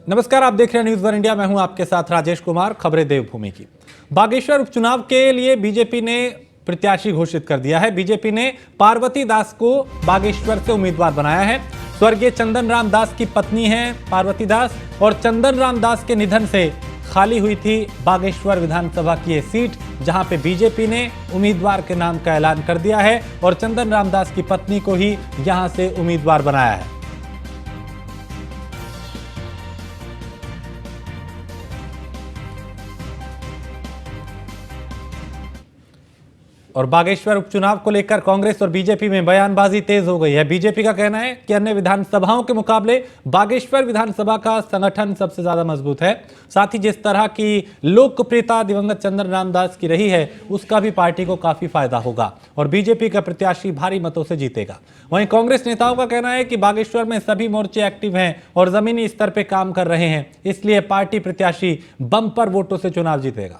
नमस्कार, आप देख रहे हैं न्यूज वन इंडिया। मैं हूं आपके साथ राजेश कुमार। खबरें देवभूमि की। बागेश्वर उपचुनाव के लिए बीजेपी ने प्रत्याशी घोषित कर दिया है। बीजेपी ने पार्वती दास को बागेश्वर से उम्मीदवार बनाया है। स्वर्गीय चंदन राम दास की पत्नी है पार्वती दास, और चंदन राम दास के निधन से खाली हुई थी बागेश्वर विधानसभा की ये सीट, जहां पे बीजेपी ने उम्मीदवार के नाम का ऐलान कर दिया है और चंदन राम दास की पत्नी को ही यहां से उम्मीदवार बनाया है। और बागेश्वर उपचुनाव को लेकर कांग्रेस और बीजेपी में बयानबाजी तेज हो गई है। बीजेपी का कहना है कि अन्य विधानसभाओं के मुकाबले बागेश्वर विधानसभा का संगठन सबसे ज्यादा मजबूत है। साथ ही जिस तरह की लोकप्रियता दिवंगत चंदन रामदास की रही है, उसका भी पार्टी को काफी फायदा होगा और बीजेपी का प्रत्याशी भारी मतों से जीतेगा। वहीं कांग्रेस नेताओं का कहना है कि बागेश्वर में सभी मोर्चे एक्टिव हैं और जमीनी स्तर पर काम कर रहे हैं, इसलिए पार्टी प्रत्याशी बंपर वोटों से चुनाव जीतेगा।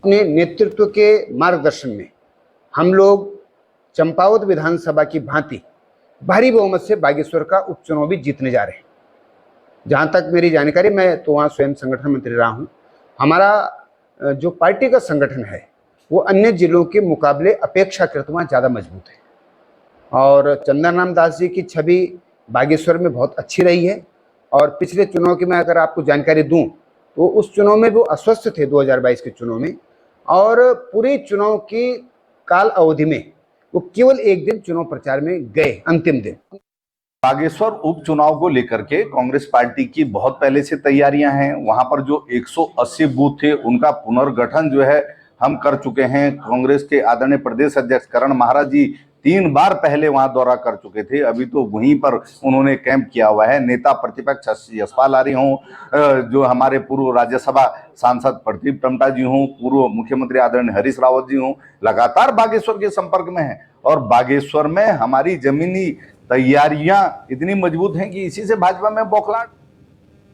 अपने नेतृत्व के मार्गदर्शन में हम लोग चंपावत विधानसभा की भांति भारी बहुमत से बागेश्वर का उपचुनाव भी जीतने जा रहे हैं। जहां तक मेरी जानकारी, मैं तो वहां स्वयं संगठन मंत्री रहा हूं। हमारा जो पार्टी का संगठन है वो अन्य जिलों के मुकाबले अपेक्षाकृत वहां ज़्यादा मजबूत है और चंदन राम दास जी की छवि बागेश्वर में बहुत अच्छी रही है। और पिछले चुनाव की मैं अगर आपको जानकारी दूं तो उस चुनाव में वो अस्वस्थ थे 2022 के चुनाव में, और पूरे चुनाव की काल अवधि में वो केवल एक दिन चुनाव प्रचार में गए, अंतिम दिन। बागेश्वर उपचुनाव को लेकर के कांग्रेस पार्टी की बहुत पहले से तैयारियां हैं। वहां पर जो 180 बूथ थे उनका पुनर्गठन जो है हम कर चुके हैं। कांग्रेस के आदरणीय प्रदेश अध्यक्ष करण महाराज जी 3 बार पहले वहां दौरा कर चुके थे। अभी तो वहीं पर उन्होंने कैंप किया हुआ है। नेता प्रतिपक्ष यशपाल आर्य हों, जो हमारे पूर्व राज्यसभा सांसद प्रदीप टमटा जी हों, पूर्व मुख्यमंत्री आदरणीय हरीश रावत जी हों, लगातार बागेश्वर के संपर्क में है। और बागेश्वर में हमारी जमीनी तैयारियां इतनी मजबूत हैं कि इसी से भाजपा में बौखलाहट।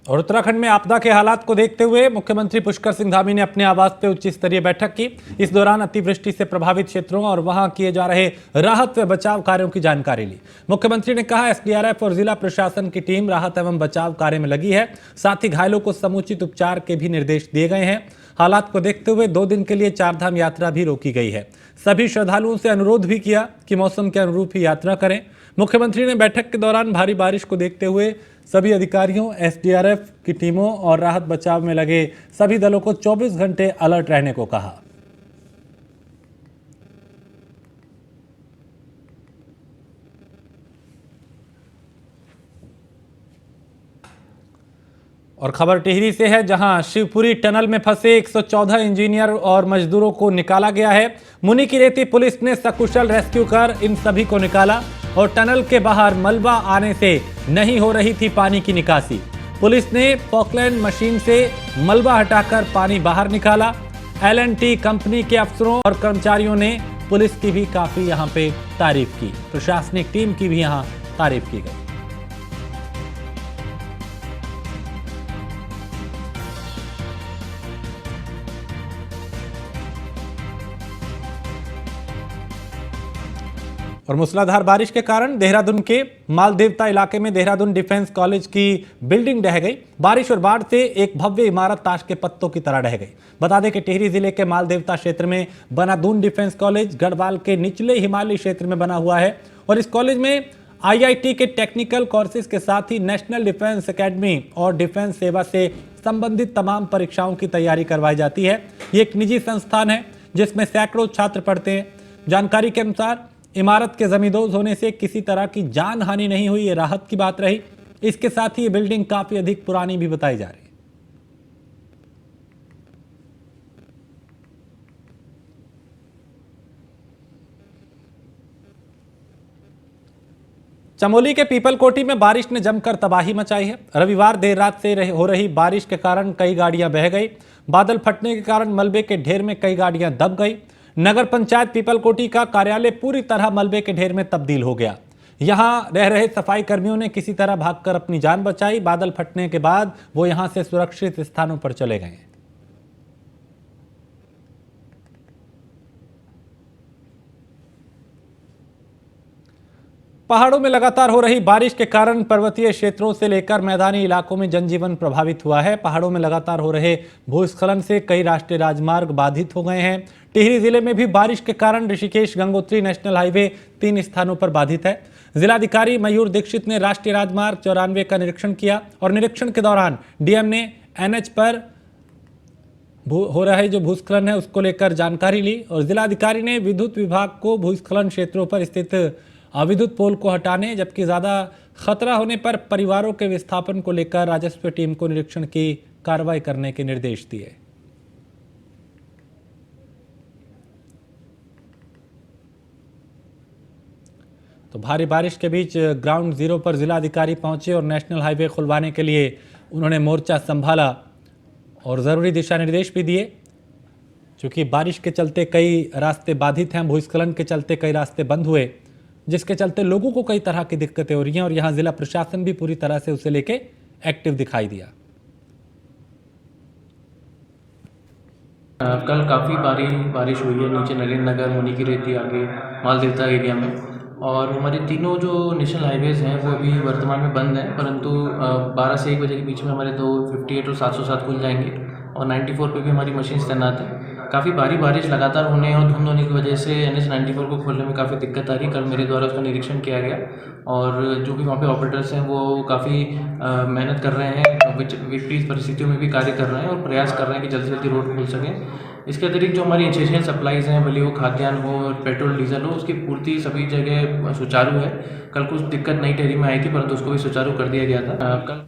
और उत्तराखंड में आपदा के हालात को देखते हुए मुख्यमंत्री पुष्कर सिंह धामी ने अपने आवास पर उच्च स्तरीय बैठक की। इस दौरान अतिवृष्टि से प्रभावित क्षेत्रों और वहां किए जा रहे राहत व बचाव कार्यों की जानकारी ली। मुख्यमंत्री ने कहा, एसडीआरएफ और जिला प्रशासन की टीम राहत एवं बचाव कार्य में लगी है। साथ ही घायलों को समुचित उपचार के भी निर्देश दिए गए हैं। हालात को देखते हुए 2 दिन के लिए 4 धाम यात्रा भी रोकी गई है। सभी श्रद्धालुओं से अनुरोध भी किया कि मौसम के अनुरूप ही यात्रा करें। मुख्यमंत्री ने बैठक के दौरान भारी बारिश को देखते हुए सभी अधिकारियों, एसडीआरएफ की टीमों और राहत बचाव में लगे सभी दलों को 24 घंटे अलर्ट रहने को कहा। और खबर टिहरी से है, जहां शिवपुरी टनल में फंसे 114 इंजीनियर और मजदूरों को निकाला गया है। मुनि की रेती पुलिस ने सकुशल रेस्क्यू कर इन सभी को निकाला और टनल के बाहर मलबा आने से नहीं हो रही थी पानी की निकासी। पुलिस ने पॉकलैंड मशीन से मलबा हटाकर पानी बाहर निकाला। एल&टी कंपनी के अफसरों और कर्मचारियों ने पुलिस की भी काफी यहां पे तारीफ की। प्रशासनिक टीम की भी यहां तारीफ की गई। और मूसलाधार बारिश के कारण देहरादून के मालदेवता इलाके में देहरादून डिफेंस कॉलेज की बिल्डिंग ढह गई। बारिश और बाढ़ से एक भव्य इमारत ताश के पत्तों की तरह ढह गई। बता दें कि टिहरी जिले के मालदेवता क्षेत्र में बना दून डिफेंस कॉलेज गढ़वाल के निचले हिमालयी क्षेत्र में बना हुआ है और इस कॉलेज में आईआईटी के टेक्निकल कोर्सेज के साथ ही नेशनल डिफेंस एकेडमी और डिफेंस सेवा से संबंधित तमाम परीक्षाओं की तैयारी करवाई जाती है। ये एक निजी संस्थान है जिसमें सैकड़ों छात्र पढ़ते हैं। जानकारी के अनुसार इमारत के जमींदोज होने से किसी तरह की जान हानि नहीं हुई, ये राहत की बात रही। इसके साथ ही ये बिल्डिंग काफी अधिक पुरानी भी बताई जा रही है। चमोली के पीपलकोटी में बारिश ने जमकर तबाही मचाई है। रविवार देर रात से हो रही बारिश के कारण कई गाड़ियां बह गई। बादल फटने के कारण मलबे के ढेर में कई गाड़ियां दब गई। नगर पंचायत पीपलकोटी का कार्यालय पूरी तरह मलबे के ढेर में तब्दील हो गया। यहां रह रहे सफाई कर्मियों ने किसी तरह भागकर अपनी जान बचाई। बादल फटने के बाद वो यहां से सुरक्षित स्थानों पर चले गए। पहाड़ों में लगातार हो रही बारिश के कारण पर्वतीय क्षेत्रों से लेकर मैदानी इलाकों में जनजीवन प्रभावित हुआ है। पहाड़ों में लगातार हो रहे भूस्खलन से कई राष्ट्रीय राजमार्ग बाधित हो गए हैं। टिहरी जिले में भी बारिश के कारण ऋषिकेश गंगोत्री नेशनल हाईवे 3 स्थानों पर बाधित है। जिलाधिकारी मयूर दीक्षित ने राष्ट्रीय राजमार्ग 94 का निरीक्षण किया और निरीक्षण के दौरान डीएम ने एनएच पर हो रहे जो भूस्खलन है उसको लेकर जानकारी ली और जिलाधिकारी ने विद्युत विभाग को भूस्खलन क्षेत्रों पर स्थित अविद्युत पोल को हटाने जबकि ज़्यादा खतरा होने पर परिवारों के विस्थापन को लेकर राजस्व टीम को निरीक्षण की कार्रवाई करने के निर्देश दिए। तो भारी बारिश के बीच ग्राउंड जीरो पर जिलाधिकारी पहुंचे और नेशनल हाईवे खुलवाने के लिए उन्होंने मोर्चा संभाला और ज़रूरी दिशा निर्देश भी दिए। क्योंकि बारिश के चलते कई रास्ते बाधित हैं, भूस्खलन के चलते कई रास्ते बंद हुए, जिसके चलते लोगों को कई तरह की दिक्कतें हो रही हैं और यहाँ जिला प्रशासन भी पूरी तरह से उसे लेके एक्टिव दिखाई दिया। कल काफ़ी बारिश हुई है नीचे नरेंद्र नगर, मुनि की रेती आगे माल देवता एरिया में, और हमारे तीनों जो नेशनल हाईवेज़ हैं वो अभी वर्तमान में बंद हैं, परंतु 12 से 1 बजे के बीच में हमारे 258 और 707 खुल जाएंगे और 94 पे भी हमारी मशीन तैनात है। काफ़ी भारी बारिश लगातार होने और धुंध होने की वजह से NH 94 को खोलने में काफ़ी दिक्कत आ रही। कल मेरे द्वारा उसका निरीक्षण किया गया और जो भी वहाँ पे ऑपरेटर्स हैं वो काफ़ी मेहनत कर रहे हैं, विपरीत परिस्थितियों में भी कार्य कर रहे हैं और प्रयास कर रहे हैं कि जल्दी से जल्दी रोड खुल सकें। इसके अतिरिक्त जो हमारी एसेंशियल सप्लाईज़ हैं, भले वो खाद्यान्न हो, पेट्रोल डीजल हो, उसकी पूर्ति सभी जगह सुचारू है। कल कुछ दिक्कत नई टिहरी में आई थी परंतु उसको भी सुचारू कर दिया गया था। कल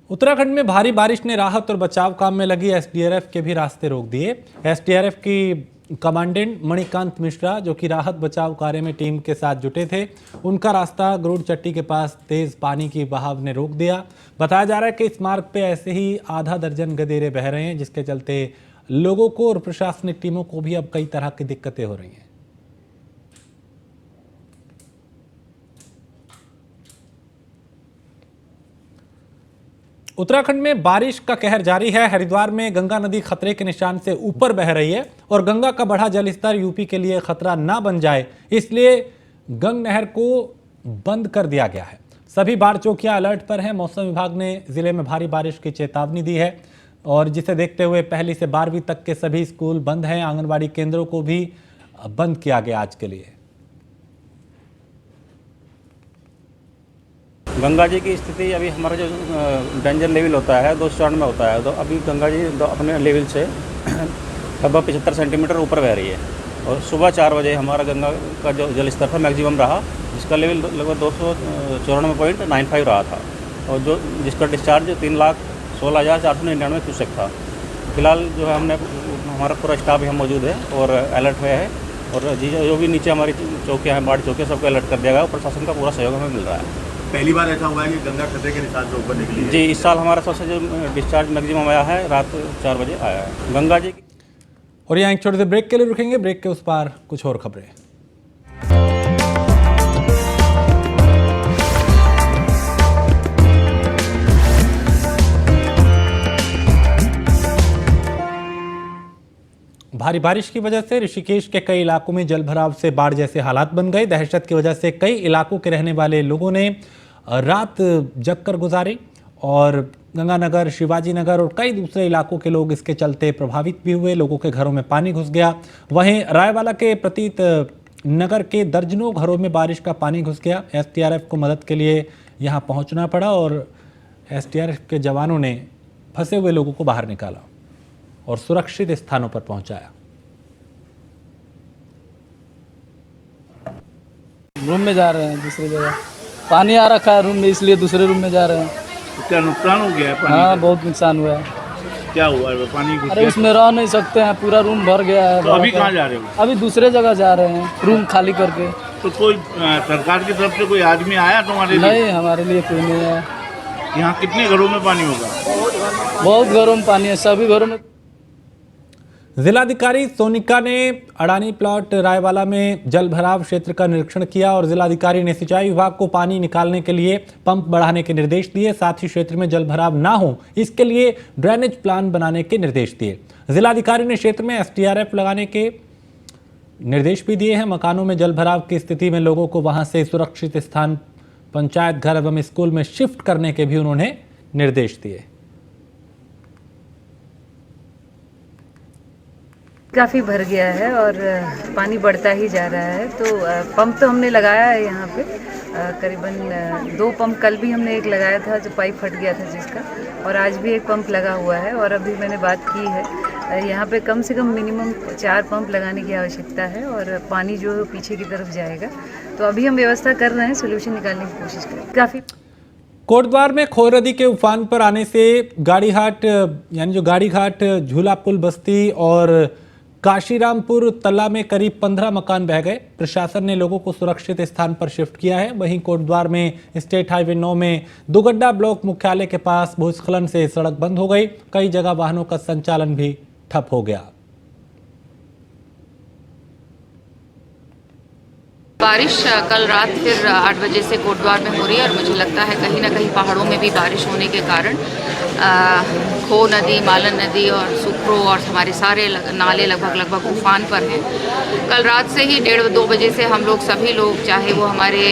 उत्तराखंड में भारी बारिश ने राहत और बचाव काम में लगी एसडीआरएफ के भी रास्ते रोक दिए। एसडीआरएफ की कमांडेंट मणिकांत मिश्रा, जो कि राहत बचाव कार्य में टीम के साथ जुटे थे, उनका रास्ता गरुड़ चट्टी के पास तेज पानी की बहाव ने रोक दिया। बताया जा रहा है कि इस मार्ग पे ऐसे ही आधा दर्जन गदेरे बह रहे हैं, जिसके चलते लोगों को और प्रशासनिक टीमों को भी अब कई तरह की दिक्कतें हो रही हैं। उत्तराखंड में बारिश का कहर जारी है। हरिद्वार में गंगा नदी खतरे के निशान से ऊपर बह रही है और गंगा का बढ़ा जलस्तर यूपी के लिए खतरा ना बन जाए, इसलिए गंग नहर को बंद कर दिया गया है। सभी बाढ़ चौकियां अलर्ट पर हैं। मौसम विभाग ने जिले में भारी बारिश की चेतावनी दी है और जिसे देखते हुए 1 से 12वीं तक के सभी स्कूल बंद हैं। आंगनबाड़ी केंद्रों को भी बंद किया गया आज के लिए। गंगा जी की स्थिति अभी हमारा जो डेंजर लेवल होता है 2 चरण में होता है, तो अभी गंगा जी अपने लेवल से लगभग 75 सेंटीमीटर ऊपर बह रही है और सुबह 4 बजे हमारा गंगा का जो जल स्तर था मैक्सिमम रहा, जिसका लेवल लगभग 294.95 रहा था और जो जिसका डिस्चार्ज 3,16,499 क्यूसेक था। फिलहाल जो है हमने हमारा पूरा स्टाफ यहाँ मौजूद है और अलर्ट में है और जो भी नीचे हमारी चौकियाँ हैं, बाढ़ चौकियाँ, सबको अलर्ट कर दिया गया और प्रशासन का पूरा सहयोग हमें मिल रहा है। पहली बार ऐसा हुआ है कि गंगा खतरे के निशान से ऊपर निकली है? जी, इस साल हमारा सबसे जो डिस्चार्ज मैक्सिमम आया है रात 4 बजे आया है गंगा जी की। और यहाँ एक छोटे से ब्रेक के लिए रुकेंगे। ब्रेक के उस पार कुछ और खबरें। भारी बारिश की वजह से ऋषिकेश के कई इलाकों में जलभराव से बाढ़ जैसे हालात बन गए। दहशत की वजह से कई इलाकों के रहने वाले लोगों ने रात जगकर गुजारी और गंगानगर, शिवाजी नगर और कई दूसरे इलाकों के लोग इसके चलते प्रभावित भी हुए। लोगों के घरों में पानी घुस गया। वहीं रायवाला के प्रतीत नगर के दर्जनों घरों में बारिश का पानी घुस गया। एसडीआरएफ को मदद के लिए यहाँ पहुँचना पड़ा और एसडीआरएफ के जवानों ने फंसे हुए लोगों को बाहर निकाला और सुरक्षित स्थानों पर पहुंचाया। रूम में जा रहे हैं, दूसरी जगह पानी आ रखा है रूम में, इसलिए दूसरे रूम में जा रहे हैं। क्या नुकसान हो गया है पानी हाँ, का? बहुत नुकसान हुआ है। क्या हुआ है? पानी घुस अरे गया उसमें रह नहीं सकते हैं, पूरा रूम भर गया है। तो अभी कहाँ जा रहे हो? अभी दूसरे जगह जा रहे हैं, रूम खाली करके। तो कोई सरकार की तरफ से कोई आदमी आया तुम्हारे लिए? नहीं, हमारे लिए कोई नहीं है। यहाँ कितने घरों में पानी होगा? बहुत घरों में पानी है, सभी घरों में। जिलाधिकारी सोनिका ने अडानी प्लॉट रायवाला में जलभराव क्षेत्र का निरीक्षण किया और जिलाधिकारी ने सिंचाई विभाग को पानी निकालने के लिए पंप बढ़ाने के निर्देश दिए। साथ ही क्षेत्र में जलभराव ना हो इसके लिए ड्रेनेज प्लान बनाने के निर्देश दिए। जिलाधिकारी ने क्षेत्र में एसडीआरएफ लगाने के निर्देश भी दिए हैं। मकानों में जलभराव की स्थिति में लोगों को वहां से सुरक्षित स्थान पंचायत घर एवं स्कूल में शिफ्ट करने के भी उन्होंने निर्देश दिए। काफ़ी भर गया है और पानी बढ़ता ही जा रहा है। तो पंप तो हमने लगाया है यहाँ पे, करीबन 2 पंप, कल भी हमने एक लगाया था जो पाइप फट गया था जिसका, और आज भी एक पंप लगा हुआ है। और अभी मैंने बात की है, यहाँ पे कम से कम मिनिमम 4 पंप लगाने की आवश्यकता है और पानी जो है पीछे की तरफ जाएगा। तो अभी हम व्यवस्था कर रहे हैं, सोल्यूशन निकालने की कोशिश करें। काफ़ी कोटद्वार में खोर नदी के उफान पर आने से गाड़ीघाट यानी जो गाड़ीघाट, झूला पुल बस्ती और काशीरामपुर तला में करीब 15 मकान बह गए। प्रशासन ने लोगों को सुरक्षित स्थान पर शिफ्ट किया है। वहीं कोटद्वार में स्टेट हाईवे 9 में दुगड्डा ब्लॉक मुख्यालय के पास भूस्खलन से सड़क बंद हो गई। कई जगह वाहनों का संचालन भी ठप हो गया। बारिश कल रात फिर 8 बजे से कोटद्वार में हो रही है और मुझे लगता है कहीं ना कहीं पहाड़ों में भी बारिश होने के कारण खो नदी, मालन नदी और सुखरो और हमारे सारे नाले लगभग उफान पर हैं। कल रात से ही 1:30-2 बजे से हम लोग सभी लोग, चाहे वो हमारे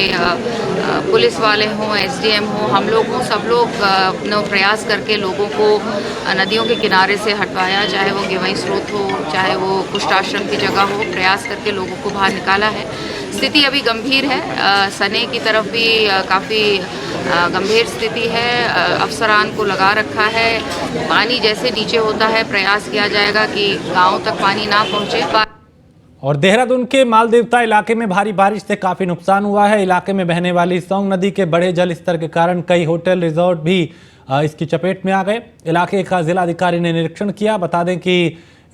पुलिस वाले हों, एसडीएम हों, हम लोग हों, सब लोग अपना प्रयास करके लोगों को नदियों के किनारे से हटवाया, चाहे वो गेवई स्रोत हो, चाहे वो कुष्ठ आश्रम की जगह हो, प्रयास करके लोगों को बाहर निकाला है। स्थिति अभी गंभीर है, सने की तरफ भी काफ़ी गंभीर स्थिति है। अफसरान को लगा रखा है। पानी जैसे नीचे होता है प्रयास किया जाएगा कि गांव तक पानी ना पहुंचे। और देहरादून के मालदेवता इलाके में भारी बारिश से काफी नुकसान हुआ है। इलाके में बहने वाली सौंग नदी के बढ़े जल स्तर के कारण कई होटल, रिजॉर्ट भी इसकी चपेट में आ गए। इलाके का जिलाधिकारी ने निरीक्षण किया। बता दें कि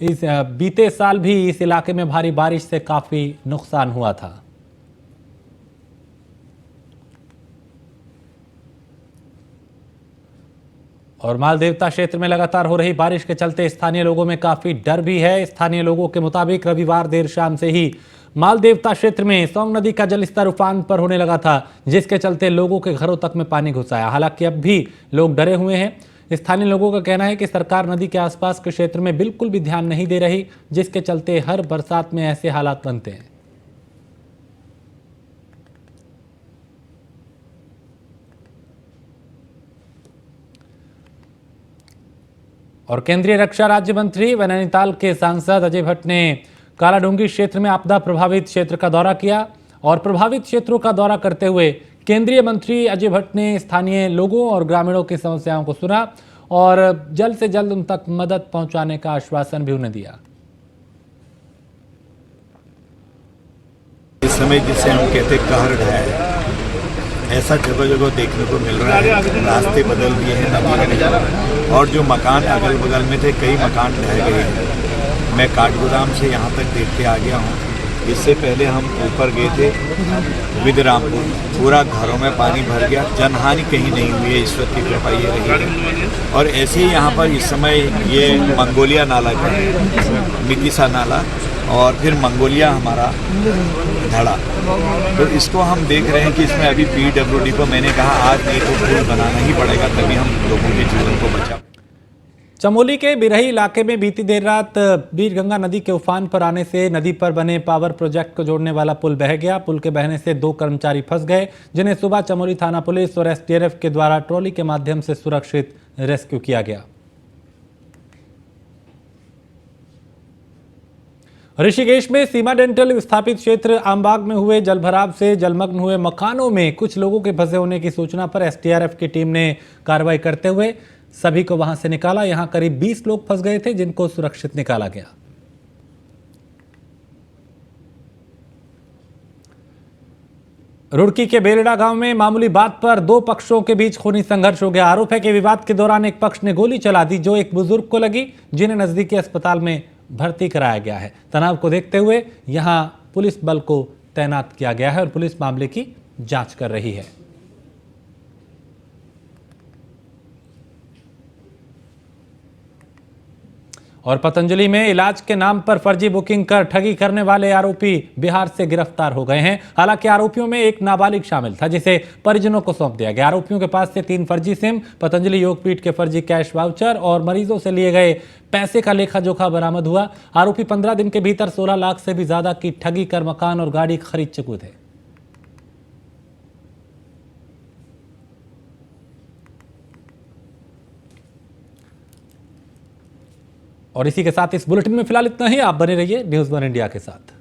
इस बीते साल भी इस इलाके में भारी बारिश से काफी नुकसान हुआ था। और मालदेवता क्षेत्र में लगातार हो रही बारिश के चलते स्थानीय लोगों में काफी डर भी है। स्थानीय लोगों के मुताबिक रविवार देर शाम से ही मालदेवता क्षेत्र में सौंग नदी का जलस्तर उफान पर होने लगा था, जिसके चलते लोगों के घरों तक में पानी घुस आया। हालांकि अब भी लोग डरे हुए हैं। स्थानीय लोगों का कहना है कि सरकार नदी के आसपास के क्षेत्र में बिल्कुल भी ध्यान नहीं दे रही, जिसके चलते हर बरसात में ऐसे हालात बनते हैं। और केंद्रीय रक्षा राज्य मंत्री व नैनीताल के सांसद अजय भट्ट ने कालाडूंगी क्षेत्र में आपदा प्रभावित क्षेत्र का दौरा किया और प्रभावित क्षेत्रों का दौरा करते हुए केंद्रीय मंत्री अजय भट्ट ने स्थानीय लोगों और ग्रामीणों की समस्याओं को सुना और जल्द से जल्द उन तक मदद पहुंचाने का आश्वासन भी उन्हें दिया। इस समय जिसे हम कहते कहर है, ऐसा जगह जगह देखने को मिल रहा है। रास्ते बदल दिए हैं नदी में और जो मकान अगल बगल में थे, कई मकान ढह गए हैं। मैं काठगोदाम से यहाँ तक देख के आ गया हूँ। इससे पहले हम ऊपर गए थे विदरामपुर, पूरा घरों में पानी भर गया। जनहानि कहीं नहीं हुई है, ईश्वर की कृपा ये रही है। और ऐसे ही यहाँ पर इस समय ये मंगोलिया नाला का मितिसा नाला और फिर मंगोलिया हमारा धड़ा, तो इसको हम देख रहे हैं कि इसमें अभी पीडब्ल्यूडी को मैंने कहा आज नहीं तो पुल बनाना ही पड़ेगा, तभी हम लोगों के जीवन को बचा। चमोली के बिरही इलाके में बीती देर रात बीरगंगा नदी के उफान पर आने से नदी पर बने पावर प्रोजेक्ट को जोड़ने वाला पुल बह गया। पुल के बहने से 2 कर्मचारी फंस गए, जिन्हें सुबह चमोली थाना पुलिस और एसडीआरएफ के द्वारा ट्रॉली के माध्यम से सुरक्षित रेस्क्यू किया गया। ऋषिकेश में सीमा डेंटल स्थापित क्षेत्र आमबाग में हुए जलभराव से जलमग्न हुए मकानों में कुछ लोगों के फंसे होने की सूचना पर एसडीआरएफ की टीम ने कार्रवाई करते हुए सभी को वहां से निकाला। यहां करीब 20 लोग फंस गए थे, जिनको सुरक्षित निकाला गया। रुड़की के बेलड़ा गांव में मामूली बात पर 2 पक्षों के बीच खूनी संघर्ष हो गया। आरोप है कि विवाद के दौरान एक पक्ष ने गोली चला दी, जो एक बुजुर्ग को लगी, जिन्हें नजदीकी अस्पताल में भर्ती कराया गया है। तनाव को देखते हुए यहां पुलिस बल को तैनात किया गया है और पुलिस मामले की जांच कर रही है। और पतंजलि में इलाज के नाम पर फर्जी बुकिंग कर ठगी करने वाले आरोपी बिहार से गिरफ्तार हो गए हैं। हालांकि आरोपियों में एक नाबालिग शामिल था जिसे परिजनों को सौंप दिया गया। आरोपियों के पास से 3 फर्जी सिम, पतंजलि योगपीठ के फर्जी कैश वाउचर और मरीजों से लिए गए पैसे का लेखा जोखा बरामद हुआ। आरोपी 15 दिन के भीतर 16 लाख से भी ज्यादा की ठगी कर मकान और गाड़ी खरीद चुके थे। और इसी के साथ इस बुलेटिन में फिलहाल इतना ही। आप बने रहिए न्यूज़ 1 इंडिया के साथ।